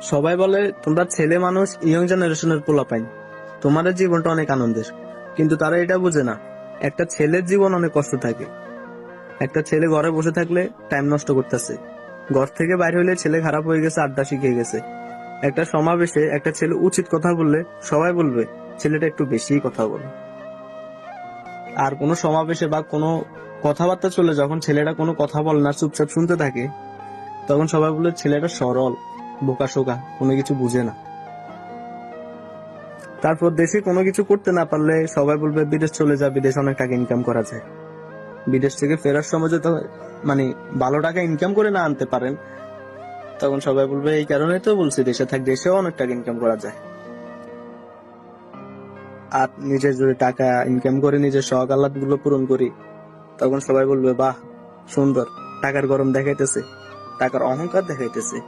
সবাই বলে তোমরা ছেলে মানুষ, ইয়ং জেনারেশনের পোলাপাইন, তোমাদের জীবনটা অনেক আনন্দের। কিন্তু তারা এটা বুঝে না, একটা ছেলের জীবন অনেক কষ্ট থাকে। একটা ছেলে ঘরে বসে থাকলে টাইম নষ্ট করতেছে, ঘর থেকে বাইরে হইলে ছেলে খারাপ হয়ে গেছে, আড্ডা শিখে গেছে। একটা সমাবেশে একটা ছেলে উচিত কথা বললে সবাই বলবে ছেলেটা একটু বেশি কথা বলে। আর কোনো সমাবেশে বা কোনো কথাবার্তা চলে যখন ছেলেটা কোনো কথা বলে না, চুপচাপ শুনতে থাকে, তখন সবাই বলে ছেলেটা সরল, বোকা শোকা, কোনো কিছু বুঝে না। তারপর দেশে কোনো কিছু করতে না পারলে সবাই বলবে বিদেশ চলে যা, বিদেশ অনেক টাকা ইনকাম করা যায়। বিদেশ থেকে ফেরার সময় যদি মানে ভালো টাকা ইনকাম করে না আনতে পারেন, তখন সবাই বলবে এই কারণে তো বলছি দেশে থাক, দেশেও অনেক টাকা ইনকাম করা যায়। আর নিজের যদি টাকা ইনকাম করে নিজের শখ আহ্লাদ গুলো পূরণ করি, তখন সবাই বলবে বাহ সুন্দর, টাকার গরম দেখাইতেছে, টাকার অহংকার দেখাইতেছে।